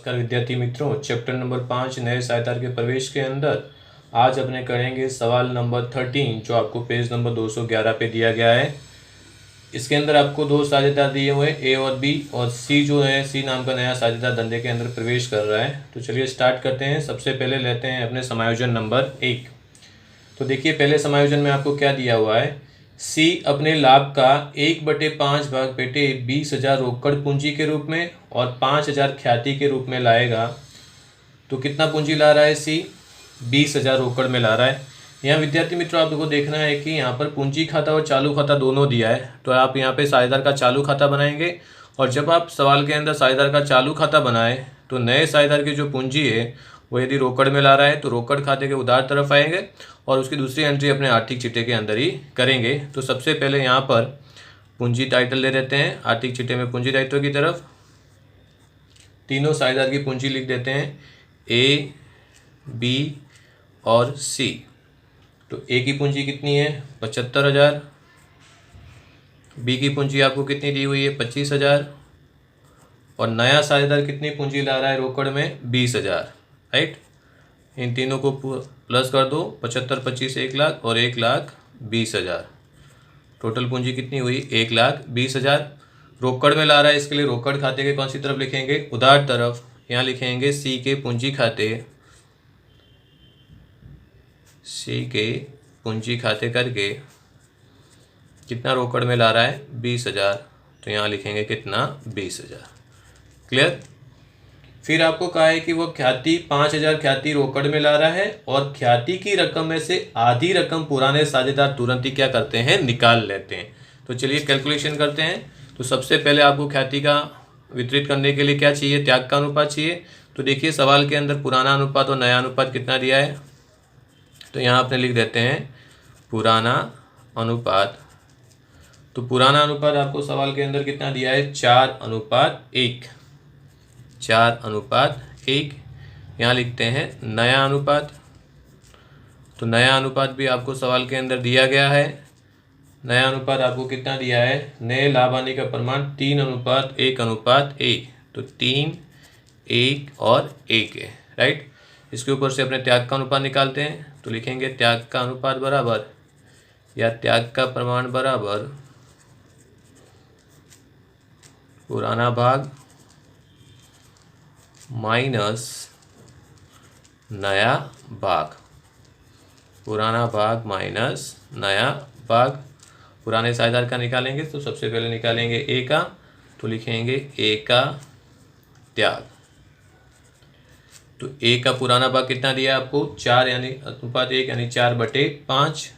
नमस्कार विद्यार्थी मित्रों, चैप्टर नंबर 5 नए सहायता के प्रवेश के अंदर आज अपने करेंगे सवाल नंबर 13 जो आपको पेज नंबर 211 पे दिया गया है। इसके अंदर आपको दो साझेदार दिए हुए ए और बी, और सी जो है सी नाम का नया साझेदार धंधे के अंदर प्रवेश कर रहा है। तो चलिए स्टार्ट करते हैं। सबसे पहले लेते हैं अपने समायोजन नंबर 1। तो देखिए पहले समायोजन में आपको क्या दिया हुआ है, सी अपने लाभ का 1/5 भाग बेटे 20,000 रोकड़ पूंजी के रूप में और 5,000 ख्याति के रूप में लाएगा। तो कितना पूंजी ला रहा है सी? 20,000 रोकड़ में ला रहा है। यहाँ विद्यार्थी मित्रों आपको देखना है कि यहाँ पर पूंजी खाता और चालू खाता दोनों दिया है, तो आप यहाँ पे साझेदार का चालू खाता बनाएंगे। और जब आप सवाल के अंदर साझेदार का चालू खाता बनाए तो नए साझेदार की जो पूंजी है वो यदि रोकड़ में ला रहा है तो रोकड़ खाते के उधार तरफ आएंगे और उसकी दूसरी एंट्री अपने आर्थिक चिट्ठे के अंदर ही करेंगे। तो सबसे पहले यहाँ पर पूंजी टाइटल ले देते हैं आर्थिक चिट्ठे में पूंजी दायित्व की तरफ। तीनों साझेदार की पूंजी लिख देते हैं ए, बी और सी। तो ए की पूंजी कितनी है? 75,000। बी की पूंजी आपको कितनी दी हुई है? 25,000। और नया साझेदार कितनी पूंजी ला रहा है रोकड़ में? 20,000। राइट, इन तीनों को प्लस कर दो, 75, 25, 1 लाख और 1,20,000। टोटल पूंजी कितनी हुई? 1,20,000। रोकड़ में ला रहा है, इसके लिए रोकड़ खाते के कौन सी तरफ लिखेंगे? उधार तरफ। यहाँ लिखेंगे सी के पूंजी खाते, सी के पूंजी खाते करके कितना रोकड़ में ला रहा है? 20,000। तो यहाँ लिखेंगे कितना? 20,000। क्लियर। फिर आपको कहा है कि वो ख्याति 5,000 ख्याति रोकड़ में ला रहा है और ख्याति की रकम में से आधी रकम पुराने साझेदार तुरंत ही क्या करते हैं? निकाल लेते हैं। तो चलिए कैलकुलेशन करते हैं। तो सबसे पहले आपको ख्याति का वितरित करने के लिए क्या चाहिए? त्याग का अनुपात चाहिए। तो देखिए सवाल के अंदर पुराना अनुपात और नया अनुपात कितना दिया है, तो यहाँ आपने लिख देते हैं पुराना अनुपात। तो पुराना अनुपात आपको सवाल के अंदर कितना दिया है? 4:1। 4:1। यहाँ लिखते हैं नया अनुपात। तो नया अनुपात भी आपको सवाल के अंदर दिया गया है। नया अनुपात आपको कितना दिया है? नए लाभ आने का प्रमाण 3:1:1। तो 3, 1 और 1 है। राइट, इसके ऊपर से अपने त्याग का अनुपात निकालते हैं। तो लिखेंगे त्याग का अनुपात बराबर या त्याग का प्रमाण बराबर पुराना भाग माइनस नया भाग। पुराना भाग माइनस नया भाग। पुराने साझेदार का निकालेंगे तो सबसे पहले निकालेंगे ए का, तो लिखेंगे ए का त्याग। तो ए का पुराना भाग कितना दिया आपको? 4 यानी अनुपात 1 यानी 4/5।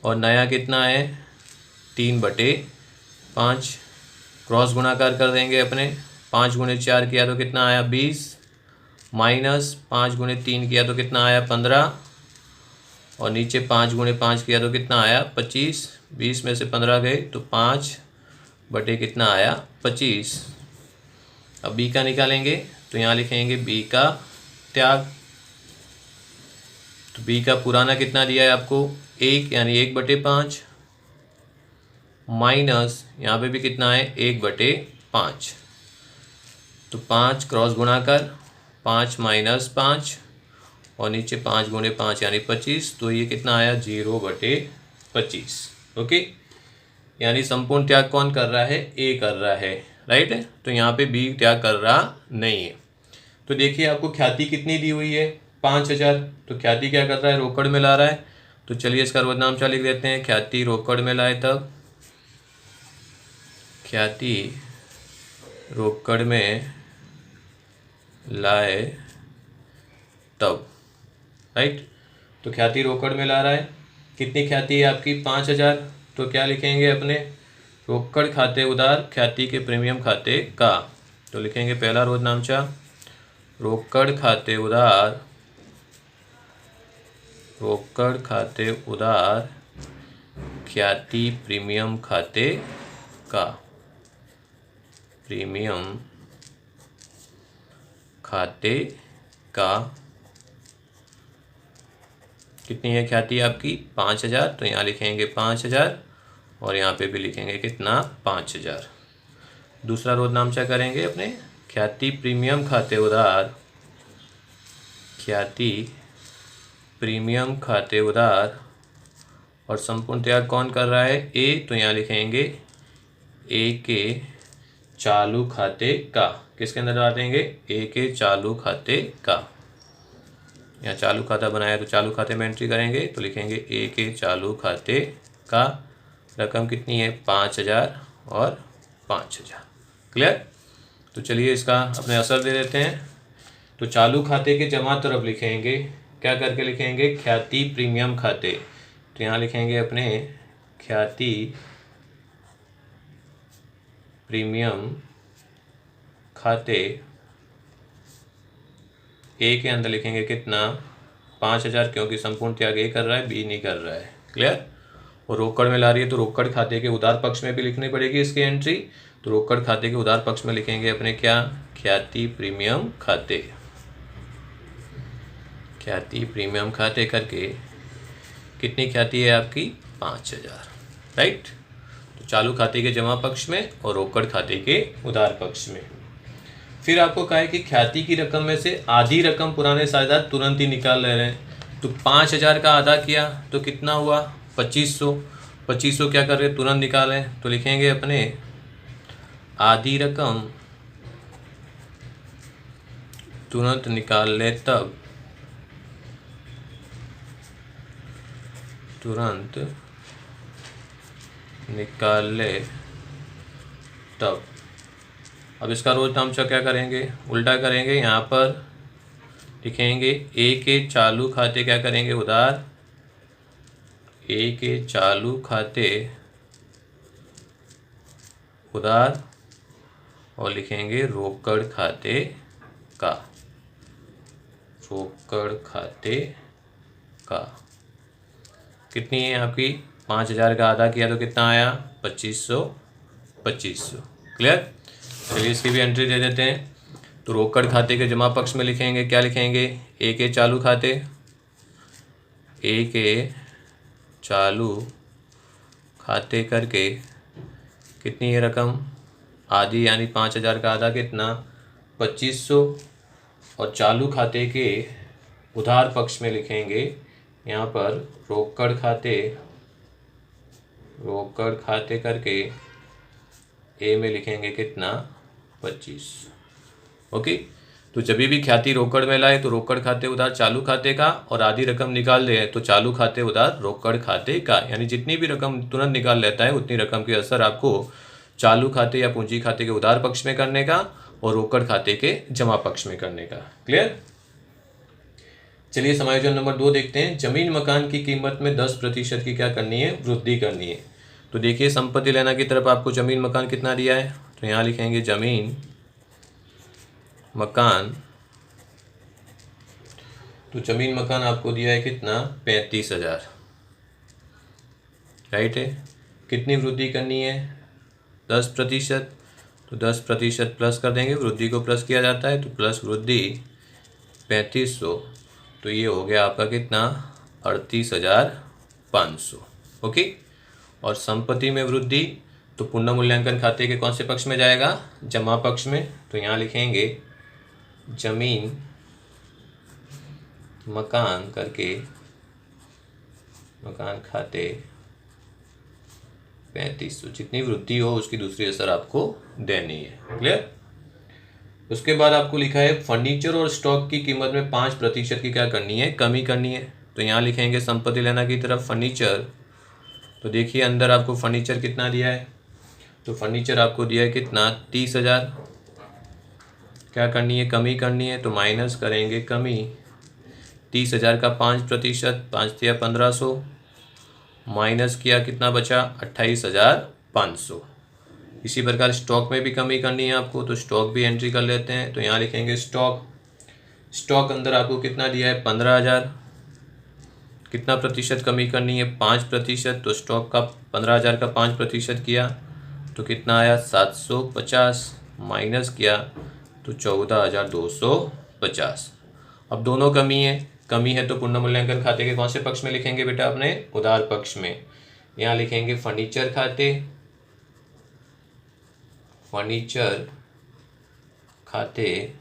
और नया कितना है? 3/5। क्रॉस गुणाकार कर देंगे अपने। 5 × 4 किया तो कितना आया? 20। माइनस 5 × 3 किया तो कितना आया? 15। और नीचे 5 × 5 किया तो कितना आया? 25। 20 में से 15 गए तो 5/ कितना आया? 25। अब बी का निकालेंगे तो यहाँ लिखेंगे बी का त्याग। तो बी का पुराना कितना दिया है आपको? 1 यानी 1/5 माइनस यहाँ पे भी कितना है? 1/5। तो 5 क्रॉस गुणाकर 5 - 5 और नीचे 5 × 5 यानी 25। तो ये कितना आया? 0/25। ओके, यानी संपूर्ण त्याग कौन कर रहा है? ए कर रहा है। राइट है, तो यहाँ पे बी त्याग कर रहा नहीं है। तो देखिए आपको ख्याति कितनी दी हुई है? 5,000। तो ख्याति क्या कर रहा है? रोकड़ में ला रहा है। तो चलिए इसका रोजनामचा लिख देते हैं। ख्याति रोकड़ में लाए तब, ख्याति रोकड़ में लाए तब। राइट, तो ख्याति रोकड़ में ला रहा है। कितनी ख्याति है आपकी? 5,000। तो क्या लिखेंगे अपने? रोकड़ खाते उधार ख्याति के प्रीमियम खाते का। तो लिखेंगे पहला रोजनामचा रोकड़ खाते उधार, रोकड़ खाते उधार ख्याति प्रीमियम खाते का। प्रीमियम खाते का कितनी है ख्याति आपकी? 5,000। तो यहाँ लिखेंगे 5,000 और यहाँ पे भी लिखेंगे कितना? 5,000। दूसरा रोजनामचा करेंगे अपने ख्याति प्रीमियम खाते उधार, ख्याति प्रीमियम खाते उधार, और संपूर्ण त्याग कौन कर रहा है? ए। तो यहाँ लिखेंगे ए के चालू खाते का। किसके अंदर डालेंगे? ए के चालू खाते का। यहाँ चालू खाता बनाया तो चालू खाते में एंट्री करेंगे, तो लिखेंगे ए के चालू खाते का। रकम कितनी है? 5,000 और 5,000। क्लियर? तो चलिए इसका अपने असर दे देते हैं। तो चालू खाते के जमा तरफ लिखेंगे, क्या करके लिखेंगे? ख्याति प्रीमियम खाते। तो यहाँ लिखेंगे अपने ख्याति प्रीमियम खाते। ए के अंदर लिखेंगे कितना? 5,000, क्योंकि संपूर्ण त्याग ए कर रहा है, बी नहीं कर रहा है। क्लियर? और रोकड़ में ला रही है तो रोकड़ खाते के उधार पक्ष में भी लिखनी पड़ेगी इसकी एंट्री। तो रोकड़ खाते के उधार पक्ष में लिखेंगे अपने क्या? ख्याति प्रीमियम खाते। ख्याति प्रीमियम खाते करके कितनी ख्याति है आपकी? 5,000। राइट? तो चालू खाते के जमा पक्ष में और रोकड़ खाते के उधार पक्ष में। फिर आपको कहा है कि ख्याति की रकम में से आधी रकम पुराने साझेदार तुरंत ही निकाल ले रहे हैं। तो 5,000 का आधा किया तो कितना हुआ? 2,500। 2,500 क्या कर रहे हैं? तुरंत निकालें। तो लिखेंगे अपने आधी रकम तुरंत निकाल ले तब, तुरंत निकाल ले तब। अब इसका रोज नामचा क्या करेंगे? उल्टा करेंगे। यहाँ पर लिखेंगे ए के चालू खाते क्या करेंगे? उधार। ए के चालू खाते उधार, और लिखेंगे रोकड़ खाते का। रोकड़ खाते का कितनी है आपकी? 5,000 का आधा किया तो कितना आया? 2,500। 2,500। क्लियर? चलिए इसकी भी एंट्री दे देते हैं। तो रोकड़ खाते के जमा पक्ष में लिखेंगे, क्या लिखेंगे? ए के चालू खाते। ए के चालू खाते करके कितनी है रकम? आधी, यानी 5,000 का आधा कितना? 2,500। और चालू खाते के उधार पक्ष में लिखेंगे यहाँ पर रोकड़ खाते। रोकड़ खाते करके ए में लिखेंगे कितना? 25। ओके? तो जब भी ख्याति रोकड़ में लाए तो रोकड़ खाते उधार चालू खाते का, और आधी रकम निकाल ले तो चालू खाते उधार रोकड़ खाते का। यानी जितनी भी रकम तुरंत निकाल लेता है उतनी रकम के असर आपको चालू खाते या पूंजी खाते के उधार पक्ष में करने का और रोकड़ खाते के जमा पक्ष में करने का। क्लियर? चलिए समायोजन नंबर 2 देखते हैं। जमीन मकान की कीमत में 10% की क्या करनी है? वृद्धि करनी है। तो देखिए संपत्ति लेना की तरफ आपको जमीन मकान कितना दिया है? तो यहाँ लिखेंगे जमीन मकान। तो जमीन मकान आपको दिया है कितना? 35,000। राइट है? कितनी वृद्धि करनी है? 10%। तो 10% प्लस कर देंगे, वृद्धि को प्लस किया जाता है, तो प्लस वृद्धि 3500। तो ये हो गया आपका कितना? 38,500। ओके? और संपत्ति में वृद्धि तो पुनः मूल्यांकन खाते के कौन से पक्ष में जाएगा? जमा पक्ष में। तो यहाँ लिखेंगे जमीन मकान करके मकान खाते 3500। जितनी वृद्धि हो उसकी दूसरी असर आपको देनी है। क्लियर? उसके बाद आपको लिखा है फर्नीचर और स्टॉक की कीमत में 5% की क्या करनी है? कमी करनी है। तो यहाँ लिखेंगे संपत्ति लेना की तरफ फर्नीचर। तो देखिए अंदर आपको फर्नीचर कितना दिया है? तो फर्नीचर आपको दिया है कितना? 30,000। क्या करनी है? कमी करनी है। तो माइनस करेंगे कमी 30,000 का 5%, 5 या 1,500, माइनस किया कितना बचा? 28,500। इसी प्रकार स्टॉक में भी कमी करनी है आपको, तो स्टॉक भी एंट्री कर लेते हैं। तो यहाँ लिखेंगे स्टॉक। स्टॉक अंदर आपको कितना दिया है? 15,000। कितना प्रतिशत कमी करनी है? 5%। तो स्टॉक का 15,000 का 5% किया तो कितना आया? 750। माइनस किया तो 14,250। अब दोनों कमी है। कमी है तो पुनः मूल्यांकन खाते के कौन से पक्ष में लिखेंगे बेटा? अपने उधार पक्ष में। यहाँ लिखेंगे फर्नीचर खाते। फर्नीचर खाते,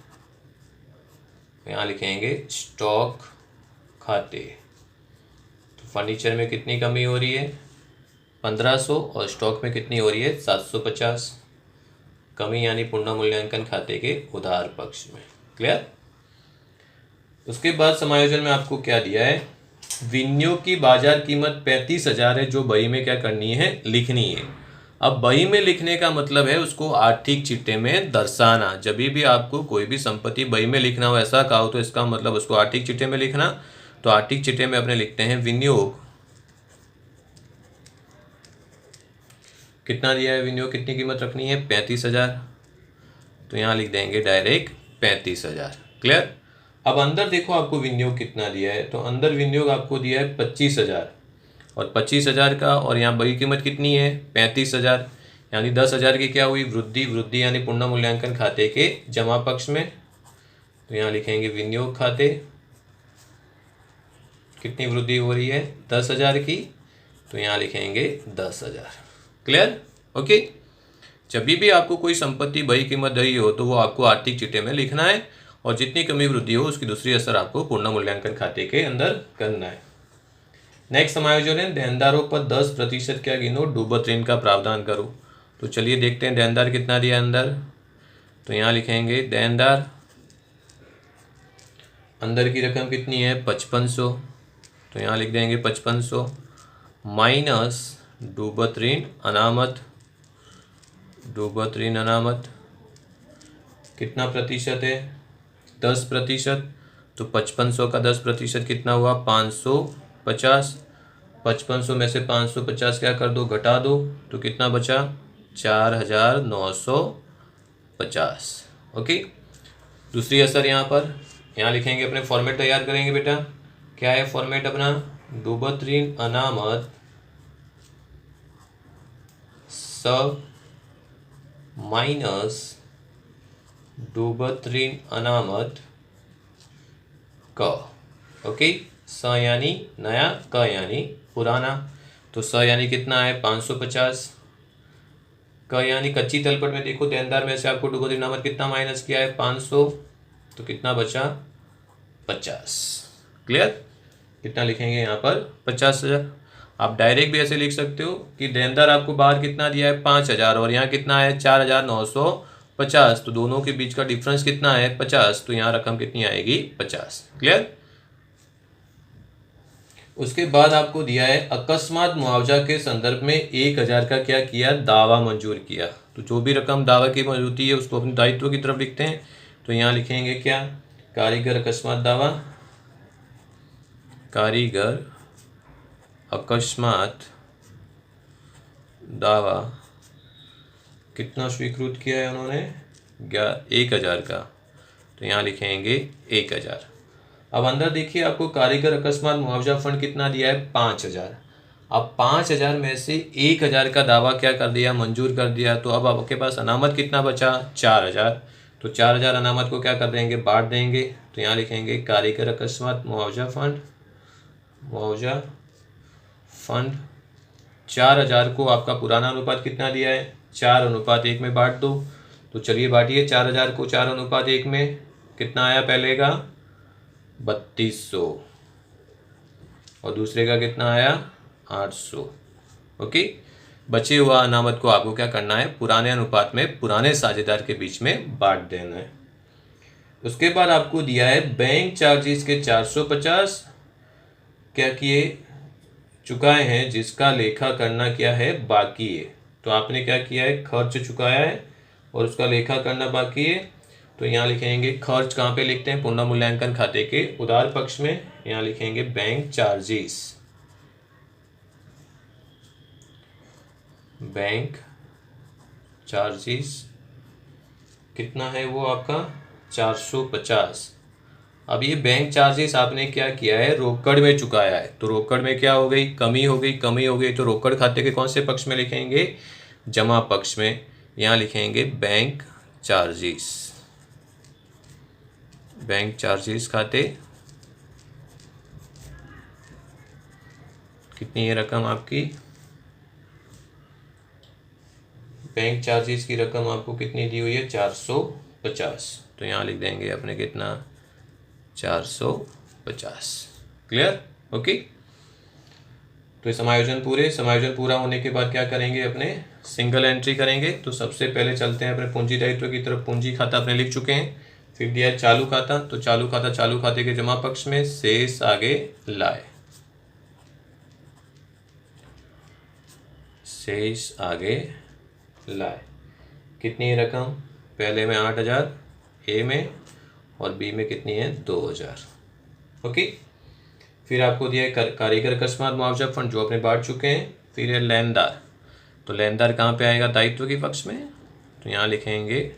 यहाँ लिखेंगे स्टॉक खाते। तो फर्नीचर में कितनी कमी हो रही है 1500 और स्टॉक में कितनी हो रही है 750। कमी यानी पूर्ण मूल्यांकन खाते के उधार पक्ष में। क्लियर। उसके बाद समायोजन में आपको क्या दिया है, विनियोग की बाजार कीमत 35,000 है, जो बही में क्या करनी है लिखनी है। अब बही में लिखने का मतलब है उसको आर्थिक चिट्ठे में दर्शाना। जब भी आपको कोई भी संपत्ति बही में लिखना हो, ऐसा कहा हो, तो इसका मतलब उसको आर्थिक चिट्ठे में लिखना। तो आर्थिक चिट्ठे में अपने लिखते हैं विनियोग कितना दिया है, विनियोग कितनी कीमत रखनी है 35,000। तो यहाँ लिख देंगे डायरेक्ट 35,000। क्लियर। अब अंदर देखो आपको विनियोग कितना दिया है, तो अंदर विनियोग आपको दिया है 25,000 और 25,000 का, और यहाँ बही कीमत कितनी है 35,000, यानी 10,000 की क्या हुई वृद्धि। वृद्धि यानी पूर्ण मूल्यांकन खाते के जमा पक्ष में। तो यहाँ लिखेंगे विनियोग खाते कितनी वृद्धि हो रही है 10,000 की, तो यहाँ लिखेंगे 10,000। क्लियर। ओके। जब भी आपको कोई संपत्ति बही कीमत दी हो तो वो आपको आर्थिक चिट्ठे में लिखना है, और जितनी कमी वृद्धि हो उसकी दूसरी असर आपको पूर्ण मूल्यांकन खाते के अंदर करना है। नेक्स्ट समायोजन है देनदारों पर 10% क्या गिनो डूबत ऋण का प्रावधान करो। तो चलिए देखते हैं देनदार कितना दिया अंदर। तो यहाँ लिखेंगे देनदार अंदर की रकम कितनी है 5500। तो यहाँ लिख देंगे 5500 माइनस डूबत ऋण अनामत। डूबत ऋण अनामत कितना प्रतिशत है 10%। तो 5500 का 10% कितना हुआ 550। 5500 में से 550 क्या कर दो घटा दो, तो कितना बचा 4,950। ओके। दूसरी असर यहाँ पर, यहाँ लिखेंगे अपने फॉर्मेट तैयार करेंगे बेटा। क्या है फॉर्मेट अपना, डूबत ऋण अनामत स माइनस डूबत ऋण अनामत क। ओके। स यानी नया, क यानी पुराना। तो स यानी कितना है 550, क यानी कच्ची तलपट में देखो देनदार में से आपको डूबत ऋण अनामत कितना माइनस किया है 500, तो कितना बचा 50। क्लियर। कितना लिखेंगे यहाँ पर 50,000। आप डायरेक्ट भी ऐसे लिख सकते हो कि देनदार आपको बाहर कितना दिया है 5,000 और यहाँ कितना है 4,950, तो दोनों के बीच का डिफरेंस कितना है 50, तो यहाँ रकम कितनी आएगी 50। क्लियर। उसके बाद आपको दिया है अकस्मात मुआवजा के संदर्भ में 1,000 का क्या किया दावा मंजूर किया। तो जो भी रकम दावा की मौजूदगी है उसको अपने दायित्व की तरफ लिखते हैं। तो यहाँ लिखेंगे क्या कारीगर अकस्मात दावा। कारीगर अकस्मात दावा कितना स्वीकृत किया है उन्होंने 1,000 का, तो यहाँ लिखेंगे 1,000। अब अंदर देखिए आपको कारीगर अकस्मात मुआवजा फंड कितना दिया है 5,000। अब 5,000 में से 1,000 का दावा क्या कर दिया मंजूर कर दिया, तो अब आपके पास अनामत कितना बचा 4,000। तो 4,000 अनामत को क्या कर देंगे बांट देंगे। तो यहाँ लिखेंगे कारीगर अकस्मात मुआवजा फंड, मुआवजा फंड 4,000 को आपका पुराना अनुपात कितना दिया है 4:1 में बांट दो। तो चलिए बांटिए 4,000 को 4:1 में, कितना आया पहले का 3200 और दूसरे का कितना आया 800। ओके। बचे हुआ अनामत को आपको क्या करना है पुराने अनुपात में पुराने साझेदार के बीच में बांट देना है। उसके बाद आपको दिया है बैंक चार्जेस के 450 क्या किए चुकाए हैं जिसका लेखा करना क्या है बाकी है। तो आपने क्या किया है खर्च चुकाया है और उसका लेखा करना बाकी है। तो यहाँ लिखेंगे खर्च कहाँ पे लिखते हैं पूर्ण मूल्यांकन खाते के उधार पक्ष में, यहाँ लिखेंगे बैंक चार्जेस। बैंक चार्जेस कितना है वो आपका 450। अब ये बैंक चार्जेस आपने क्या किया है रोकड़ में चुकाया है, तो रोकड़ में क्या हो गई कमी हो गई, कमी हो गई तो रोकड़ खाते के कौन से पक्ष में लिखेंगे जमा पक्ष में, यहाँ लिखेंगे बैंक चार्जेस। बैंक चार्जेस खाते कितनी है रकम आपकी, बैंक चार्जेस की रकम आपको कितनी दी हुई है 450। तो यहाँ लिख देंगे अपने कितना 450। क्लियर? ओके। तो समायोजन पूरा होने के बाद क्या करेंगे, अपने सिंगल एंट्री करेंगे। तो सबसे पहले चलते हैं अपने पूंजी दायित्व की तरफ। पूंजी खाता अपने लिख चुके हैं। फिर दिया है चालू खाता, तो चालू खाते के जमा पक्ष में शेष आगे लाए, शेष आगे लाए। कितनी रकम, पहले में 8,000 ए में और बी में कितनी है 2,000। ओके। फिर आपको दिया है कारीगर अकस्मात मुआवजा फंड जो अपने बांट चुके हैं। फिर है लेनदार, तो लेनदार कहाँ पे आएगा, दायित्व के पक्ष में। तो यहाँ लिखेंगे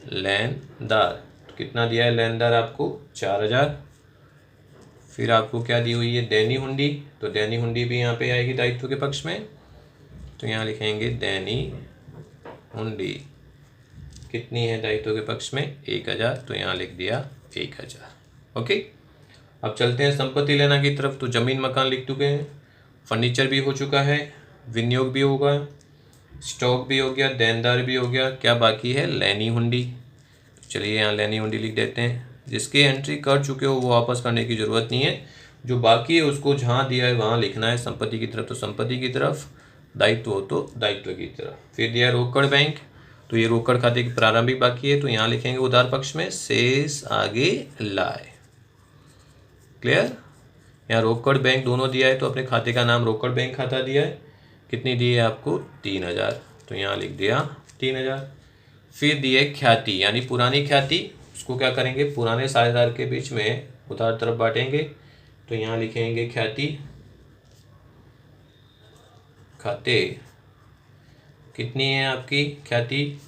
लेनदार। तो कितना दिया है लेनदार आपको 4,000। फिर आपको क्या दी हुई है, दैनी हुंडी, तो दैनी हुंडी भी यहाँ पे आएगी दायित्व के पक्ष में। तो यहाँ लिखेंगे दैनी हुंडी कितनी है दायित्व के पक्ष में 1,000, तो यहाँ लिख दिया 1,000। ओके। अब चलते हैं संपत्ति लेना की तरफ। तो जमीन मकान लिख चुके हैं, फर्नीचर भी हो चुका है, विनियोग भी होगा, स्टॉक भी हो गया, देनदार भी हो गया। क्या बाकी है, लेनी हुंडी। चलिए यहाँ लेनी हुंडी लिख देते हैं। जिसकी एंट्री कर चुके हो वो वापस करने की ज़रूरत नहीं है, जो बाकी है उसको जहाँ दिया है वहाँ लिखना है। संपत्ति की तरफ तो संपत्ति की तरफ, दायित्व हो तो दायित्व की तरफ। फिर दिया रोकड़ बैंक, तो ये रोकड़ खाते की प्रारंभिक बाकी है, तो यहाँ लिखेंगे उधार पक्ष में शेष आगे लाए। क्लियर? यहाँ रोकड़ बैंक दोनों दिया है, तो अपने खाते का नाम रोकड़ बैंक खाता दिया है। कितनी दी है आपको 3,000, तो यहाँ लिख दिया 3,000। फिर दिए ख्याति यानी पुरानी ख्याति, उसको क्या करेंगे, पुराने साझेदार के बीच में उधार तरफ बांटेंगे। तो यहाँ लिखेंगे ख्याति खाते कितनी है आपकी ख्याति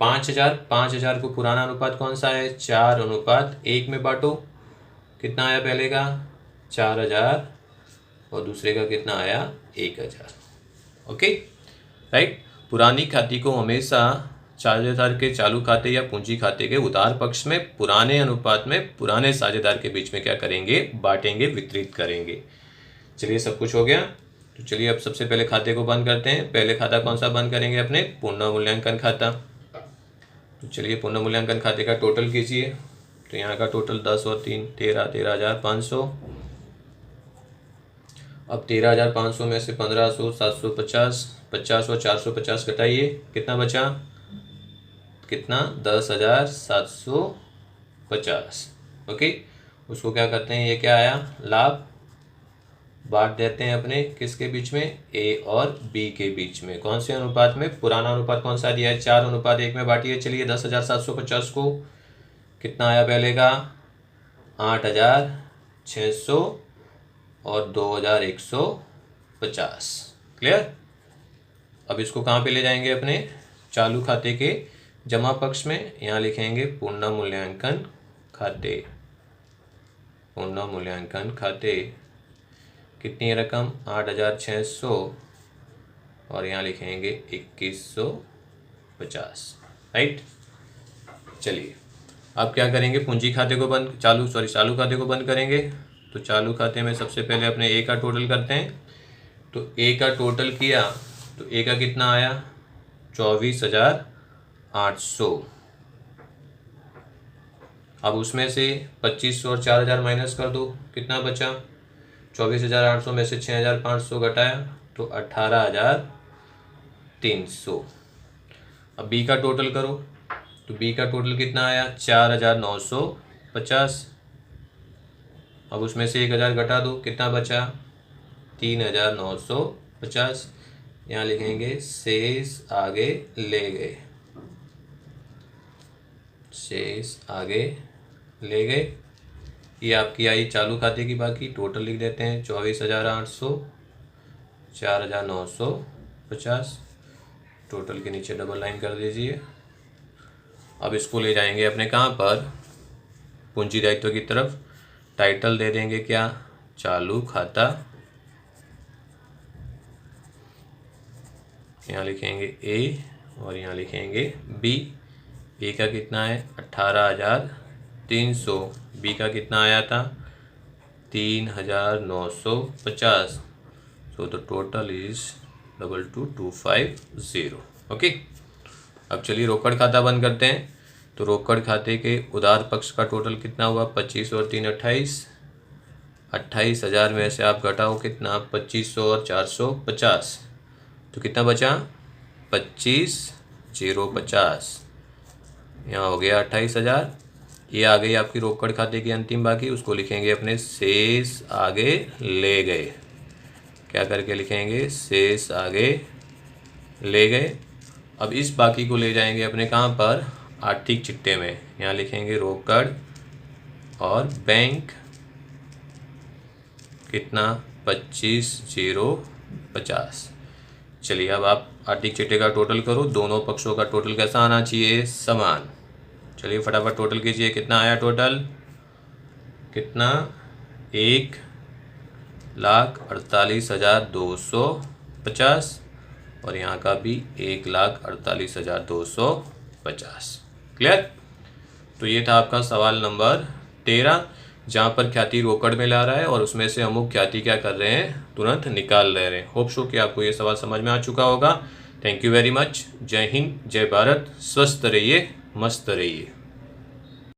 5,000। 5,000 को पुराना अनुपात कौन सा है, 4:1 में बांटो। कितना आया पहले का 4,000 और दूसरे का कितना आया 1,000। Okay right. पुरानी ख्याति को हमेशा साझेदार के चालू खाते या पूंजी खाते के उधार पक्ष में पुराने अनुपात में पुराने साझेदार के बीच में क्या करेंगे, बांटेंगे, वितरित करेंगे। चलिए सब कुछ हो गया। तो चलिए अब सबसे पहले खाते को बंद करते हैं। पहले खाता कौन सा बंद करेंगे, अपने पुनर्मूल्यांकन खाता। तो चलिए पुनर्मूल्यांकन खाते का टोटल कीजिए। तो यहाँ का टोटल 10 और 3 13,500। अब 13,500 में से 1,500 750 50 और 450 घटाइए, कितना बचा, कितना 10,750। ओके। उसको क्या करते हैं, ये क्या आया लाभ, बांट देते हैं अपने किसके बीच में, ए और बी के बीच में। कौन से अनुपात में, पुराना अनुपात कौन सा दिया है 4:1 में बांटिए। चलिए 10,750 को कितना आया पहले का 8,600 और 2,150। क्लियर? अब इसको कहाँ पे ले जाएंगे, अपने चालू खाते के जमा पक्ष में। यहाँ लिखेंगे पुनर्मूल्यांकन खाते। पुनर्मूल्यांकन खाते कितनी रकम 8,600 और यहाँ लिखेंगे 2,150। राइट। चलिए अब क्या करेंगे, पूंजी खाते को बंद, चालू खाते को बंद करेंगे। तो चालू खाते में सबसे पहले अपने ए का टोटल करते हैं। तो ए का टोटल किया तो ए का कितना आया 24,800। अब उसमें से 2,500 और 4,000 माइनस कर दो, कितना बचा 24,800 में से 6,500 घटाया तो 18,300। अब बी का टोटल करो, तो बी का टोटल कितना आया 4,950। अब उसमें से 1,000 घटा दो, कितना बचा 3,950। यहाँ लिखेंगे शेष आगे ले गए, शेष आगे ले गए। ये आपकी आई चालू खाते की बाकी, टोटल लिख देते हैं 24,800 4,950। टोटल के नीचे डबल लाइन कर दीजिए। अब इसको ले जाएंगे अपने कहाँ पर, पूंजी दायित्व की तरफ। टाइटल दे देंगे क्या, चालू खाता। यहाँ लिखेंगे ए और यहाँ लिखेंगे बी। ए का कितना है 18,300, बी का कितना आया था 3,950। So the total is 22,250। Okay. अब चलिए रोकड़ खाता बंद करते हैं। तो रोकड़ खाते के उधार पक्ष का टोटल कितना हुआ, 25 और 3 28, 28,000 में से आप घटाओ कितना, 2500 और 450, तो कितना बचा, 25,050। यहाँ हो गया 28,000। ये आ गई आपकी रोकड़ खाते की अंतिम बाकी, उसको लिखेंगे अपने शेष आगे ले गए। क्या करके लिखेंगे, शेष आगे ले गए। अब इस बाकी को ले जाएंगे अपने कहाँ पर, आर्थिक चिट्टे में। यहाँ लिखेंगे रोकड़ और बैंक कितना, 25,050। चलिए अब आप आर्थिक चिट्टे का टोटल करो, दोनों पक्षों का टोटल कैसा आना चाहिए, समान। चलिए फटाफट टोटल कीजिए, कितना आया टोटल, कितना, 1,48,250 और यहाँ का भी 1,48,250। क्लियर। तो ये था आपका सवाल नंबर 13, जहाँ पर ख्याति रोकड़ में ला रहा है और उसमें से अमुक ख्याति क्या कर रहे हैं, तुरंत निकाल रहे हैं। होप सो कि आपको ये सवाल समझ में आ चुका होगा। Thank you very much. जय हिंद, जय भारत, स्वस्थ रहिए, मस्त रहिए।